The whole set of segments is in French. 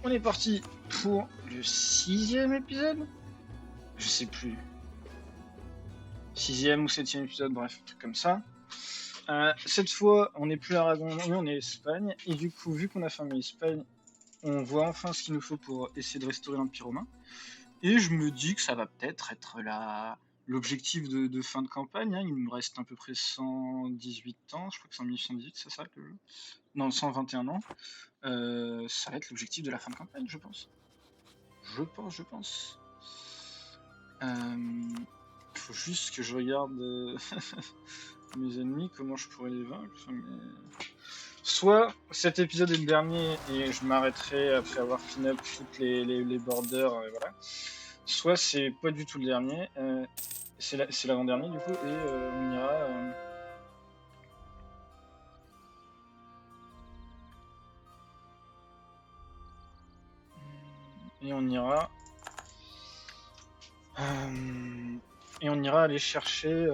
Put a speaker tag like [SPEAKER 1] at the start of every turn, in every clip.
[SPEAKER 1] On est parti pour le 6e épisode. Je sais plus. 6e ou 7e épisode, bref, un truc comme ça. Cette fois, on n'est plus à Aragon, mais on est Espagne. Et du coup, vu qu'on a fermé l'Espagne, on voit enfin ce qu'il nous faut pour essayer de restaurer l'Empire romain. Et je me dis que ça va peut-être être l'objectif de fin de campagne. Hein. Il me reste à peu près 118 ans. Je crois que c'est en 1818, c'est ça le jeu. Non, 121 ans. Ça va être l'objectif de la fin de campagne, je pense. Je pense. Faut juste que je regarde mes ennemis, comment je pourrais les vaincre. Mais... Soit cet épisode est le dernier et je m'arrêterai après avoir clean up toutes les borders, voilà. Soit c'est pas du tout le dernier, c'est l'avant-dernier du coup, et on ira... Et on ira aller chercher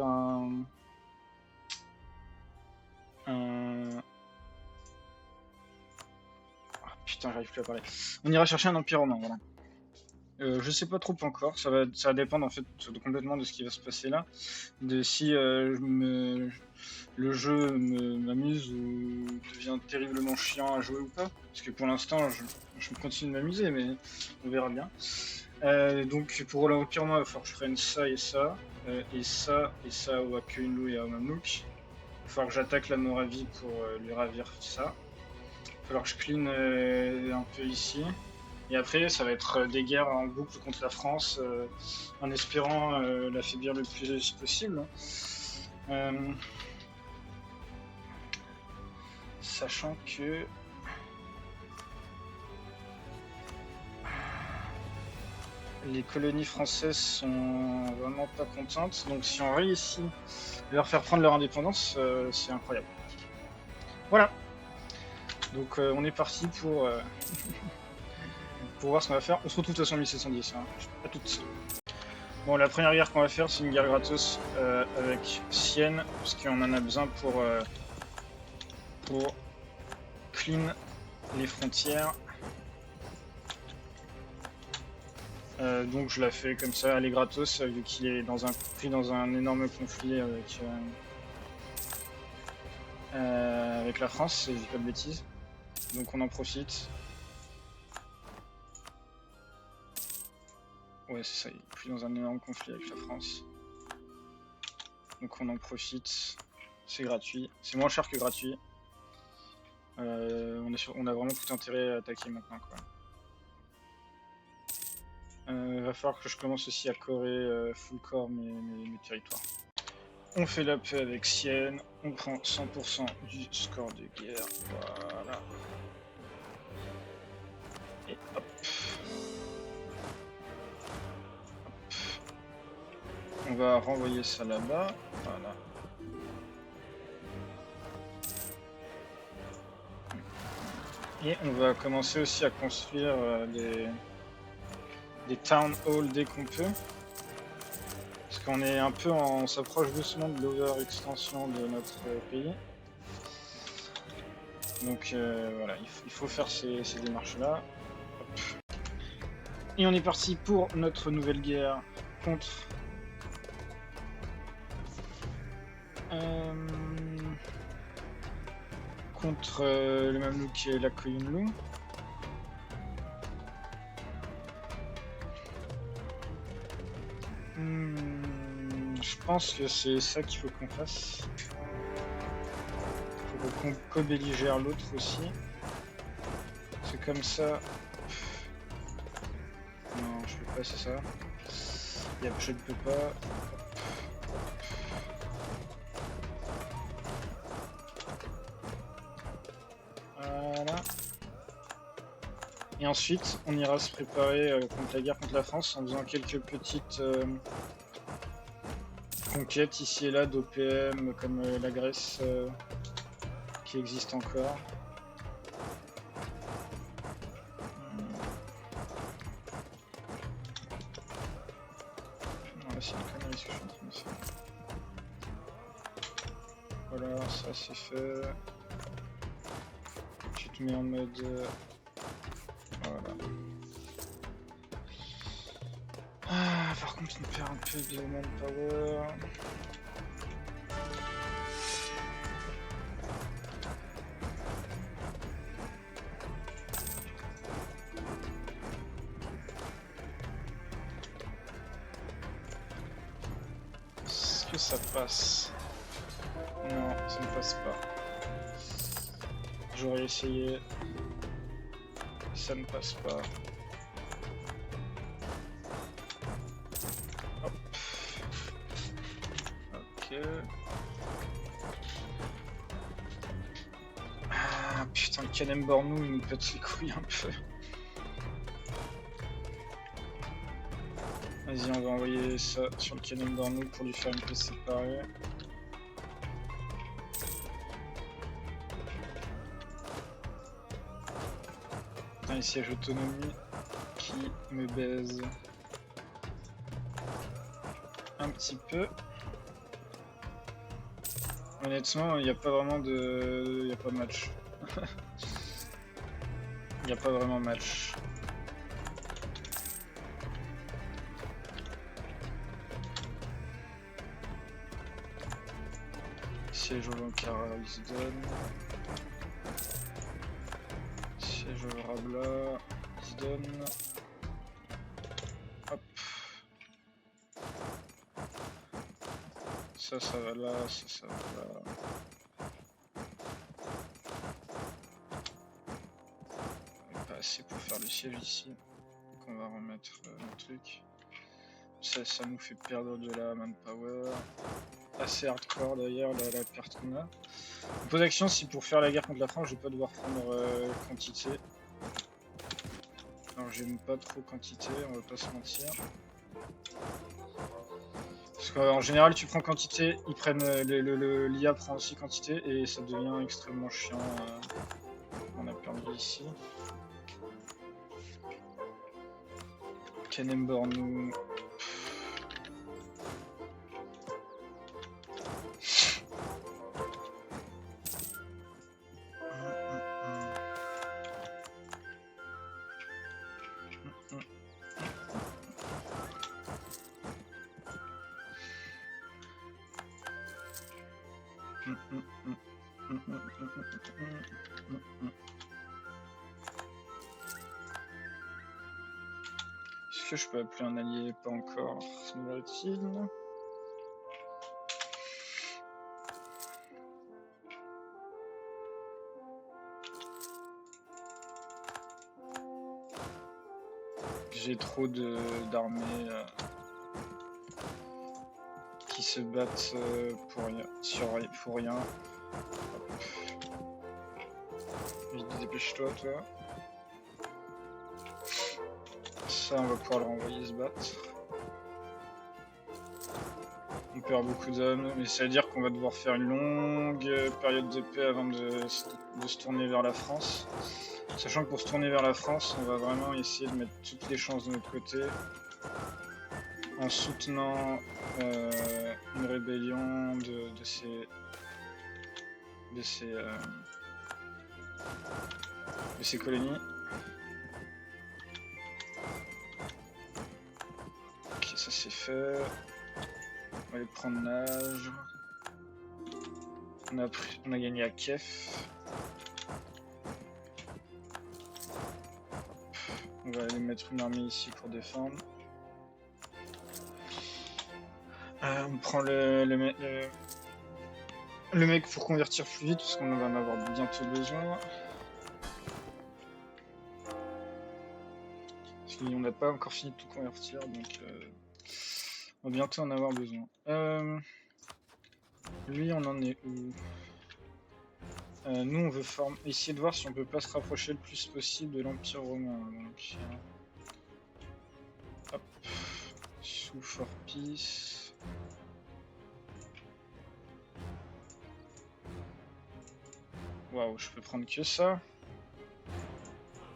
[SPEAKER 1] putain, j'arrive plus à parler. On ira chercher un empire romain, voilà. Je sais pas trop encore, ça va dépendre en fait complètement de ce qui va se passer là, de si le jeu m'amuse ou devient terriblement chiant à jouer ou pas, parce que pour l'instant je continue de m'amuser, mais on verra bien. Donc pour l'Empire romain, il va falloir que je prenne ça et ça, et ça au Akeunlu et à Mamluk. Il va falloir que j'attaque la Moravie pour lui ravir ça. Il va falloir que je clean un peu ici. Et après, ça va être des guerres en boucle contre la France, en espérant l'affaiblir le plus possible. Sachant que... les colonies françaises sont vraiment pas contentes, donc si on réussit à leur faire prendre leur indépendance, c'est incroyable. Voilà. Donc on est parti pour voir ce qu'on va faire. On se retrouve de toute façon en 1710, hein. À toutes. Bon, la première guerre qu'on va faire, c'est une guerre gratos avec Sienne, parce qu'on en a besoin pour clean les frontières. Donc je la fais comme ça, elle est gratos, vu qu'il est pris dans un énorme conflit avec la France, si je dis pas de bêtises. Donc on en profite. Ouais, c'est ça, il est pris dans un énorme conflit avec la France. Donc on en profite. C'est gratuit. C'est moins cher que gratuit. On a vraiment tout intérêt à attaquer maintenant, quoi. Va falloir que je commence aussi à corer full core mes territoires. On fait la paix avec Sienne, on prend 100% du score de guerre, voilà. Et hop. On va renvoyer ça là-bas, voilà. Et on va commencer aussi à construire des town halls dès qu'on peut. Parce qu'on est un peu on s'approche doucement de l'over-extension de notre pays. Donc voilà, il faut faire ces démarches-là. Et on est parti pour notre nouvelle guerre contre... le Mamelouk et l'Akeunlu. Je pense que c'est ça qu'il faut qu'on fasse. Il faut qu'on co-belligère l'autre aussi. C'est comme ça. Non, je peux pas, c'est ça. Yep, je ne peux pas. Voilà. Et ensuite, on ira se préparer contre la guerre contre la France en faisant quelques petites conquêtes ici et là d'OPM comme la Grèce qui existe encore. Non, là c'est une connerie ce que je suis en train de faire. Voilà, ça c'est fait. Tu te mets en mode... voilà. par contre on perd un peu de manpower. Est-ce que ça passe? Non, ça ne passe pas. J'aurais essayé. Ça ne passe pas. Hop. Ok. Ah putain, le Kanem-Bornou il me pète les couilles un peu. Vas-y, on va envoyer ça sur le Kanem-Bornou pour lui faire une paix séparée. Putain, les sièges autonomie qui me baise un petit peu. Honnêtement, il n'y a pas vraiment de... Il n'y a pas de match. Il n'y a pas vraiment match. Siège au Lankara, il se donne. Siège au Rabla, il se donne. Hop. Ça va là, ça va là. Pas assez pour faire le siège ici. Donc on va remettre le truc. Ça nous fait perdre de la manpower. Assez hardcore d'ailleurs la perte qu'on a. On pose action si pour faire la guerre contre la France je vais pas devoir prendre quantité. Alors j'aime pas trop quantité, on va pas se mentir. Parce qu'en général tu prends quantité, ils prennent l'IA prend aussi quantité et ça devient extrêmement chiant. On a perdu ici. Kanem-Bornou. Est-ce que je peux appeler un allié? Pas encore, semblerait-il. J'ai trop d'armées qui se battent pour rien. Pour rien. Vite, dépêche-toi, toi. Ça, on va pouvoir le renvoyer se battre. On perd beaucoup d'hommes, mais ça veut dire qu'on va devoir faire une longue période de paix avant de se tourner vers la France. Sachant que pour se tourner vers la France, on va vraiment essayer de mettre toutes les chances de notre côté en soutenant une rébellion de ces colonies. Ok, ça c'est fait. On va aller prendre nage. On a gagné à Kiev. On va aller mettre une armée ici pour défendre. On prend le mec pour convertir plus vite parce qu'on va en avoir bientôt besoin. Parce qu'on n'a pas encore fini de tout convertir, donc on va bientôt en avoir besoin. Lui, on en est où? Nous, on veut essayer de voir si on peut pas se rapprocher le plus possible de l'Empire romain. Donc, hop, sous for peace. Waouh, je peux prendre que ça.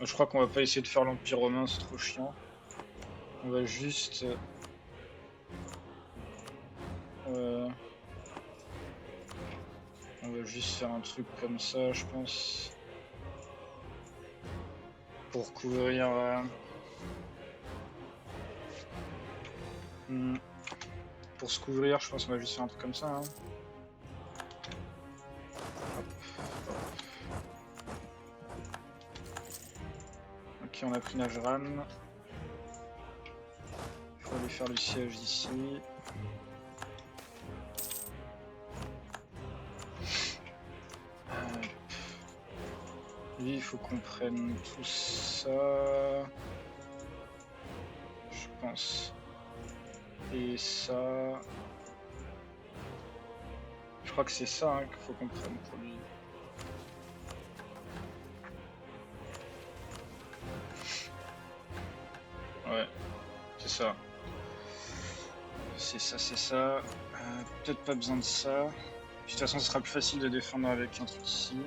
[SPEAKER 1] Je crois qu'on va pas essayer de faire l'Empire romain, c'est trop chiant. On va juste... on va juste faire un truc comme ça, je pense. Pour couvrir... Pour se couvrir, je pense qu'on va juste faire un truc comme ça. Hein. Ok, on a pris Najran. Il faut aller faire le siège d'ici. Lui, il faut qu'on prenne tout ça. Je pense. Et ça. Je crois que c'est ça hein, qu'il faut qu'on prenne pour lui. Ouais, c'est ça. C'est ça, c'est ça. Peut-être pas besoin de ça. Puis, de toute façon, ce sera plus facile de défendre avec un truc ici.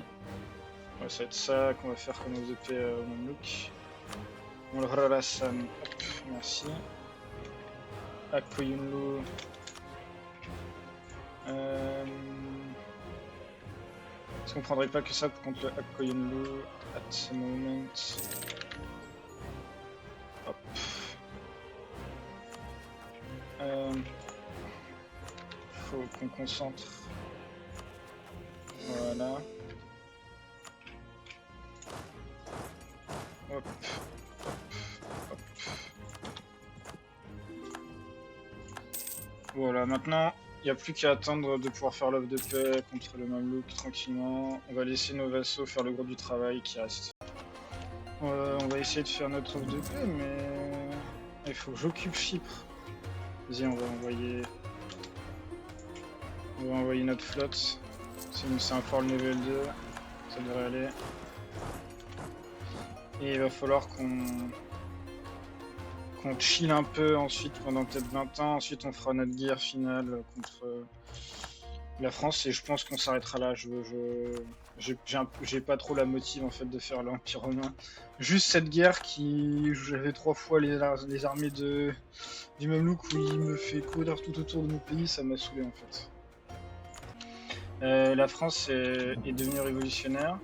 [SPEAKER 1] Ouais, ça va être ça qu'on va faire comme nos épées au Mamelouk. On le Rarasan. Hop, merci. Akoyunlu. Est-ce qu'on prendrait pas que ça contre le Akoyunlu at the moment? Hop. Faut qu'on concentre. Voilà. Hop. Hop. Voilà, maintenant, il n'y a plus qu'à attendre de pouvoir faire l'œuvre de paix contre le Mamelouk tranquillement. On va laisser nos vassaux faire le gros du travail qui reste. On va essayer de faire notre œuvre de paix, mais il faut que j'occupe Chypre. Vas-y, on va envoyer notre flotte. C'est un fort level 2, ça devrait aller. Et il va falloir qu'on chill un peu ensuite pendant peut-être 20 ans. Ensuite, on fera notre guerre finale contre la France et je pense qu'on s'arrêtera là. J'ai pas trop la motive en fait de faire l'Empire romain. Juste cette guerre qui j'avais 3 fois les armées du Mamelouk où il me fait courir tout autour de mon pays, ça m'a saoulé en fait. La France est devenue révolutionnaire.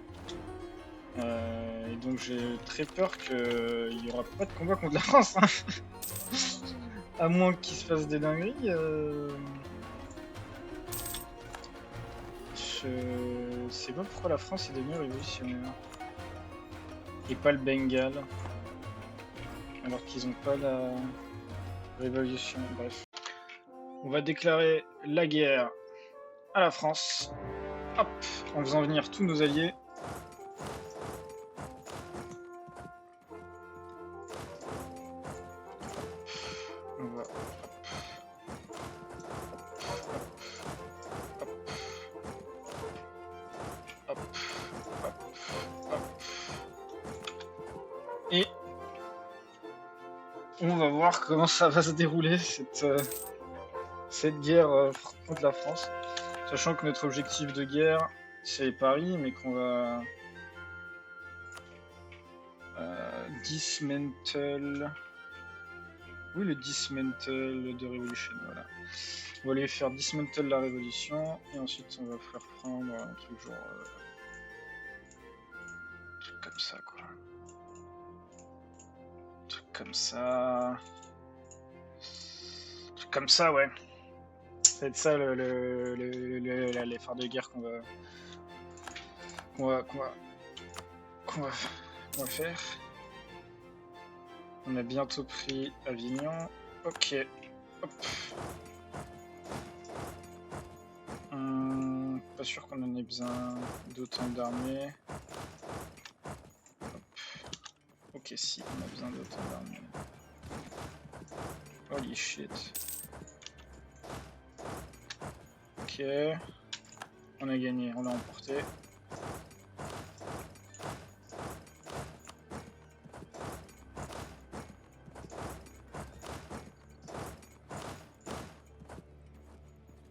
[SPEAKER 1] Et donc j'ai très peur qu'il n'y aura pas de combat contre la France. Hein. À moins qu'il se passe des dingueries. Je sais pas pourquoi la France est devenue révolutionnaire. Et pas le Bengale. Alors qu'ils ont pas la révolution. Bref. On va déclarer la guerre à la France. Hop, en faisant venir tous nos alliés. Et on va voir comment ça va se dérouler cette guerre contre la France. Sachant que notre objectif de guerre c'est Paris, mais qu'on va dismantle. Oui, le dismantle de Revolution, voilà. On va aller faire dismantle la Révolution et ensuite on va faire prendre un truc genre. Un truc comme ça quoi. Comme ça. Comme ça, ouais. Ça va être ça l'effort de guerre qu'on va faire. On a bientôt pris Avignon. Ok. Hop. Pas sûr qu'on en ait besoin d'autant d'armées. Ok, si, on a besoin d'autant d'armées. Holy shit. Ok. On a gagné, on l'a emporté.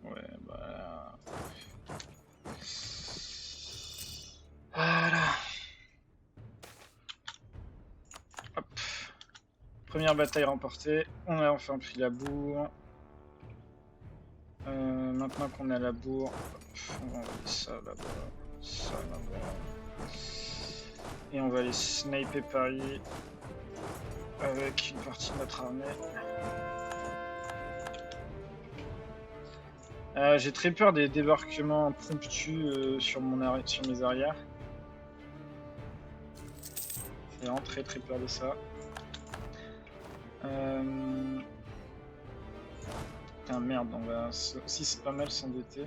[SPEAKER 1] Ouais, bah... Voilà. Hop. Première bataille remportée. On a enfin pris la bourre. Maintenant qu'on a la bourre, on va envoyer ça là-bas, ça là-bas. Et on va aller sniper Paris avec une partie de notre armée. J'ai très peur des débarquements impromptus sur mes arrières. J'ai vraiment très peur de ça. Putain merde, on va aussi c'est pas mal s'endetter.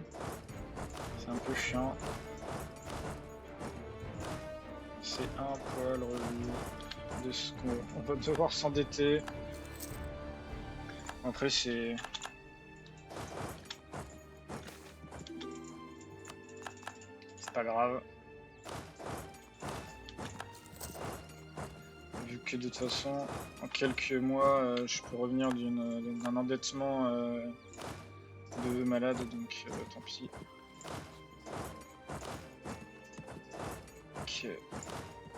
[SPEAKER 1] C'est un peu chiant. C'est un poil revenu de ce qu'on va devoir s'endetter. Après c'est pas grave. Vu que de toute façon, en quelques mois, je peux revenir d'un endettement de malade, donc tant pis. Ok,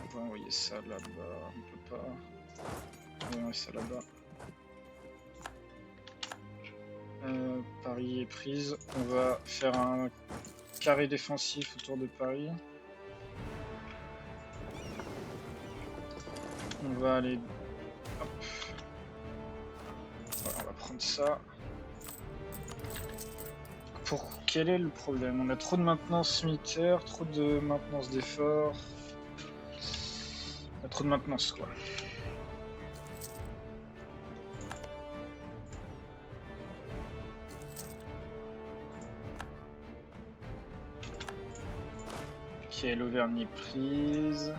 [SPEAKER 1] on va envoyer ça là-bas, on peut pas. On va envoyer ça là-bas. Paris est prise. On va faire un carré défensif autour de Paris. On va aller... Hop. Voilà, on va prendre ça. Quel est le problème? On a trop de maintenance militaire, trop de maintenance d'effort. On a trop de maintenance, quoi. Ok, l'Auvergne est prise.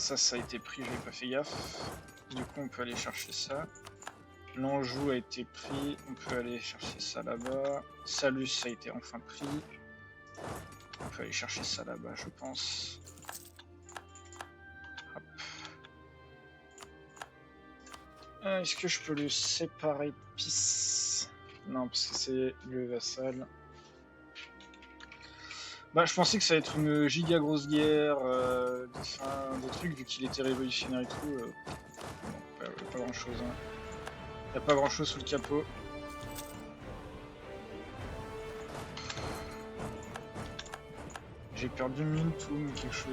[SPEAKER 1] Ça a été pris, j'avais pas fait gaffe. Du coup, on peut aller chercher ça. L'Anjou a été pris, on peut aller chercher ça là-bas. Salus a été enfin pris. On peut aller chercher ça là-bas, je pense. Hop. Est-ce que je peux le séparer pisse? Non, parce que c'est le vassal. Bah, je pensais que ça allait être une giga grosse guerre, des trucs, vu qu'il était révolutionnaire et tout. Bon, pas grand chose. Hein. Y a pas grand chose sous le capot. J'ai perdu Mintoum ou quelque chose.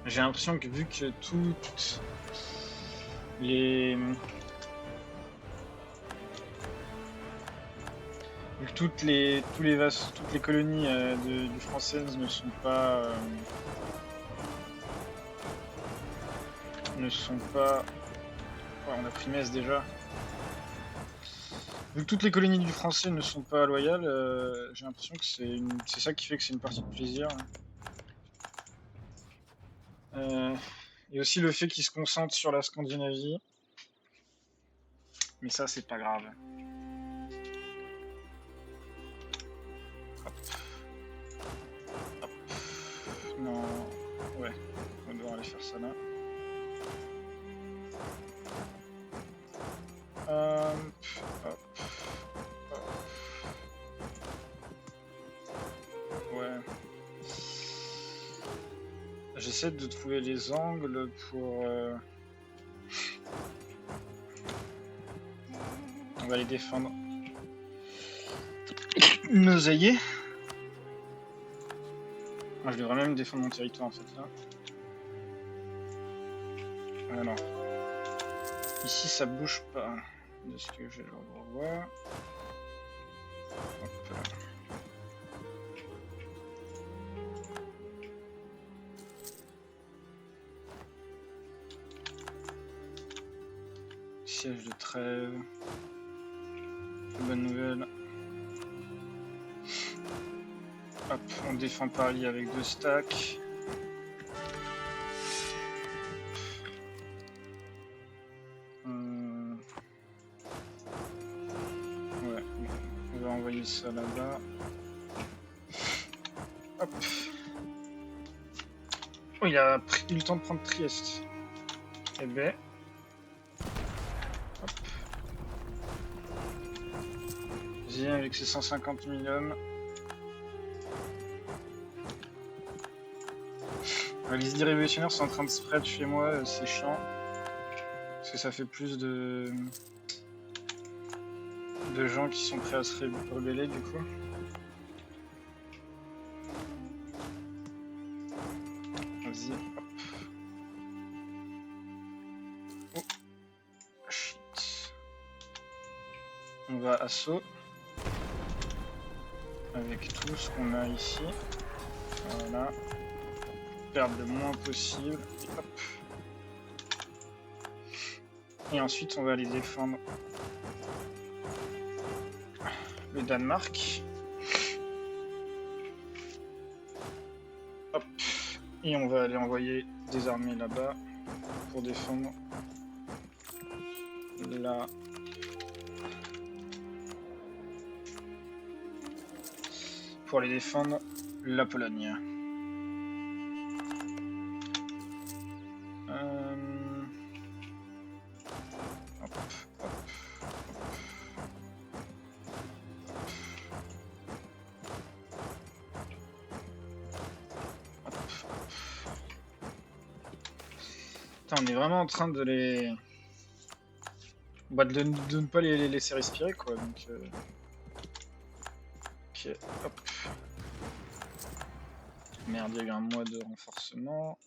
[SPEAKER 1] J'ai l'impression que vu que toutes les... Vu que toutes les colonies du françaises ne sont pas... Ouais, on a pris Metz déjà. Vu que toutes les colonies du français ne sont pas loyales, j'ai l'impression que c'est ça qui fait que c'est une partie de plaisir. Et aussi le fait qu'ils se concentrent sur la Scandinavie. Mais ça, c'est pas grave. Hop. Hop. Non. Ouais. On va devoir aller faire ça là. Hop. Hop. Ouais. J'essaie de trouver les angles pour... On va les défendre. Nos alliés. Moi, je devrais même défendre mon territoire en fait là. Alors. Ici ça bouge pas. De ce que j'ai le droit. Hop là. Siège de trêve. Bonne nouvelle. Hop, on défend Paris avec 2 stacks. Ouais, on va envoyer ça là-bas. Hop. Oh, il a eu le temps de prendre Trieste. Eh ben. Hop. Viens avec ses 150 000 hommes. Les idées révolutionnaires sont en train de spread chez moi, c'est chiant. Parce que ça fait plus de... de gens qui sont prêts à se rebeller du coup. Vas-y, hop. Oh, shit. On va assaut. Avec tout ce qu'on a ici. Voilà. Perdre le moins possible. Et hop. Et ensuite on va aller défendre le Danemark. Hop. Et on va aller envoyer des armées là-bas pour défendre la... pour aller défendre la Pologne. Hop, hop, hop. Putain, on est vraiment en train de les... Bah, de ne pas les laisser respirer quoi, donc... Ok, hop. Merde, il y a eu un mois de renforcement.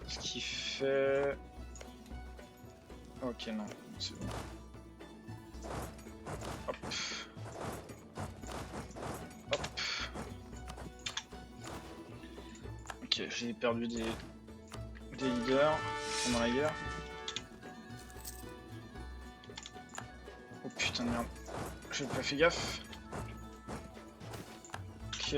[SPEAKER 1] Ce qui fait... Ok, non, c'est bon. Hop. Hop. Ok, j'ai perdu des leaders pendant la guerre. Oh putain de merde, j'ai pas fait gaffe. Ok.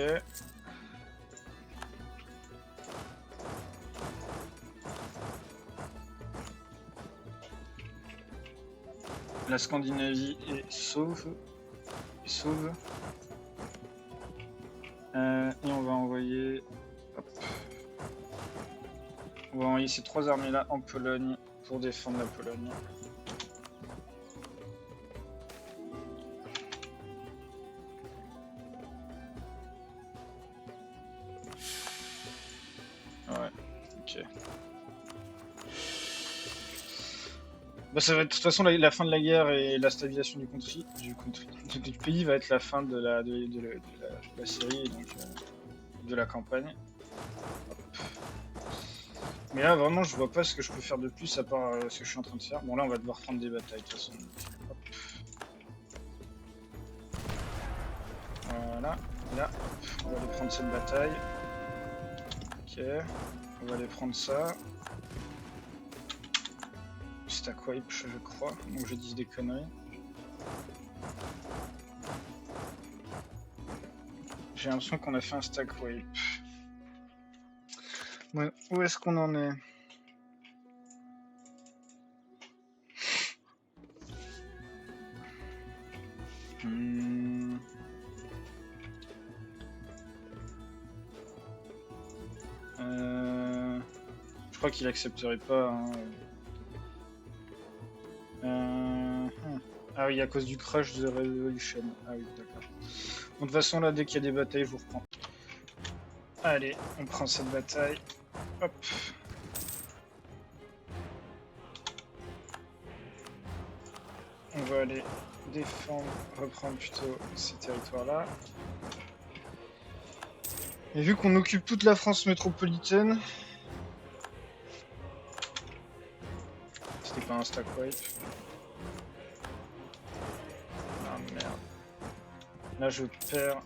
[SPEAKER 1] La Scandinavie est sauve. Et on va envoyer... Hop. On va envoyer ces 3 armées là en Pologne pour défendre la Pologne. Ouais, ok. Bah ça va être de toute façon la fin de la guerre et la stabilisation du pays va être la fin de la série et donc de la campagne. Hop. Mais là vraiment je vois pas ce que je peux faire de plus à part ce que je suis en train de faire. Bon là on va devoir prendre des batailles de toute façon. Hop. Voilà, là hop. On va aller prendre cette bataille. Ok, on va aller prendre ça. Stack wipe je crois, donc je dis des conneries. J'ai l'impression qu'on a fait un stack wipe. Ouais, où est-ce qu'on en est? Je crois qu'il accepterait pas. Hein. Ah oui, à cause du crash de Revolution. Ah oui, d'accord. Bon, de toute façon, là, dès qu'il y a des batailles, je vous reprends. Allez, on prend cette bataille. Hop. On va aller défendre, reprendre plutôt ces territoires-là. Et vu qu'on occupe toute la France métropolitaine... C'était pas un stack wipe. Ah merde. Là je perds.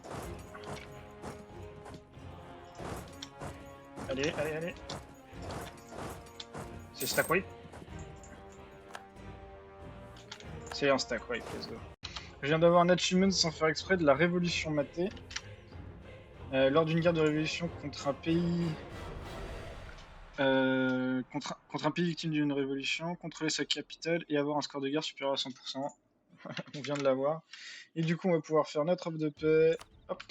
[SPEAKER 1] Allez, allez, allez. C'est stack wipe. C'est un stack wipe, let's go. Je viens d'avoir un achievement sans faire exprès de la révolution matée. Lors d'une guerre de révolution contre un pays... contre un pays victime d'une révolution, contrôler sa capitale et avoir un score de guerre supérieur à 100%. On vient de l'avoir. Et du coup, on va pouvoir faire notre offre de paix. Hop.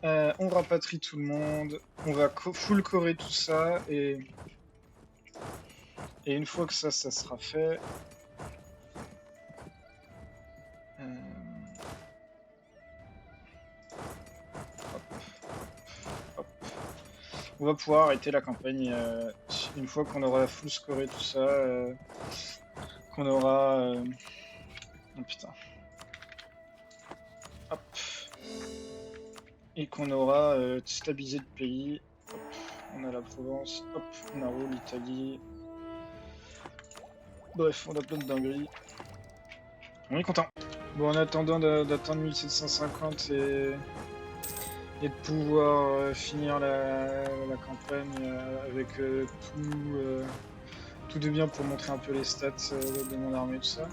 [SPEAKER 1] On rapatrie tout le monde. On va full corer tout ça. Et une fois que ça sera fait... on va pouvoir arrêter la campagne une fois qu'on aura full scoré tout ça. qu'on aura... Oh putain. Hop. Et qu'on aura stabilisé le pays. Hop. On a la Provence, hop, on a l'Italie. Bref, on a plein de dingueries. On est content. Bon, en attendant d'atteindre 1750 et de pouvoir finir la campagne avec tout de bien pour montrer un peu les stats de mon armée, tout ça.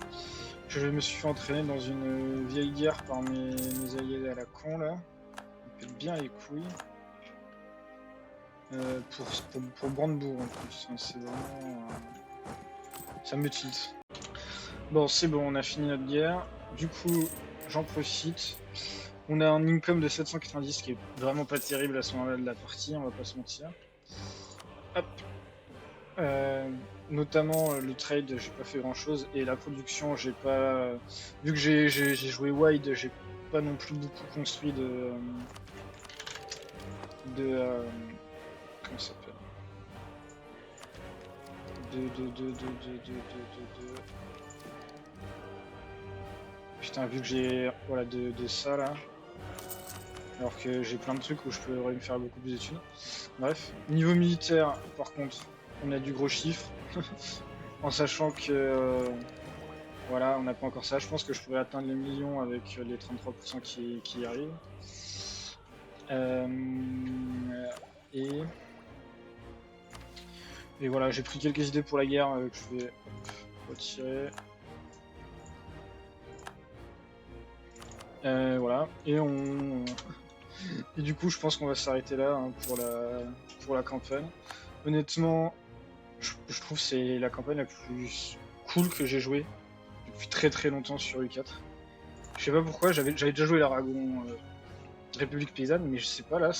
[SPEAKER 1] Je me suis fait entraîner dans une vieille guerre par mes alliés à la con là. On pète bien les couilles. Pour Brandebourg en plus, c'est vraiment... ça me tilte. Bon, c'est bon, on a fini notre guerre. Du coup, j'en profite. On a un income de 790 qui est vraiment pas terrible à ce moment-là de la partie, on va pas se mentir. Hop. Notamment le trade, j'ai pas fait grand chose, et la production, j'ai pas... Vu que j'ai joué wide, j'ai pas non plus beaucoup construit de... comment ça s'appelle? Putain, vu que j'ai voilà de ça là, alors que j'ai plein de trucs où je pourrais me faire beaucoup plus d'études. Bref, niveau militaire, par contre, on a du gros chiffre, en sachant que voilà, on n'a pas encore ça. Je pense que je pourrais atteindre le million avec les 33% qui arrivent. Et voilà, j'ai pris quelques idées pour la guerre que je vais retirer. Voilà, et et du coup je pense qu'on va s'arrêter là hein, pour la campagne. Honnêtement, je trouve que c'est la campagne la plus cool que j'ai jouée depuis très longtemps sur U4. Je sais pas pourquoi, j'avais déjà joué l'Aragon République Paysanne, mais je sais pas là,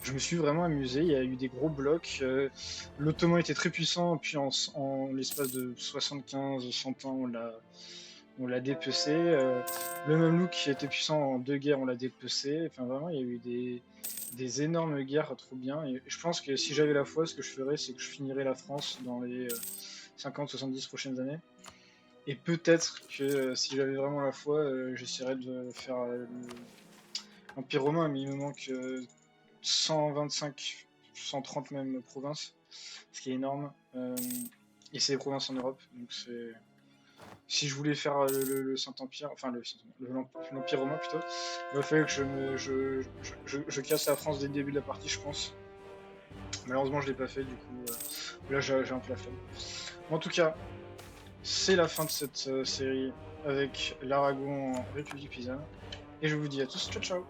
[SPEAKER 1] je me suis vraiment amusé, il y a eu des gros blocs, l'Ottoman était très puissant, puis en l'espace de 75-100 ans on l'a dépecé. Le Mamelouk qui était puissant en 2 guerres, on l'a dépecé. Enfin, vraiment, il y a eu des énormes guerres trop bien. Et je pense que si j'avais la foi, ce que je ferais, c'est que je finirais la France dans les 50-70 prochaines années. Et peut-être que si j'avais vraiment la foi, j'essaierais de faire l'Empire romain, mais il me manque 125, 130 même provinces, ce qui est énorme. Et c'est des provinces en Europe, donc c'est... Si je voulais faire le Saint-Empire, enfin l'Empire romain plutôt, il va falloir que je casse la France dès le début de la partie, je pense. Malheureusement, je l'ai pas fait, du coup, là j'ai un peu la flemme. En tout cas, c'est la fin de cette série avec l'Aragon en République Paysanne. Et je vous dis à tous, ciao ciao!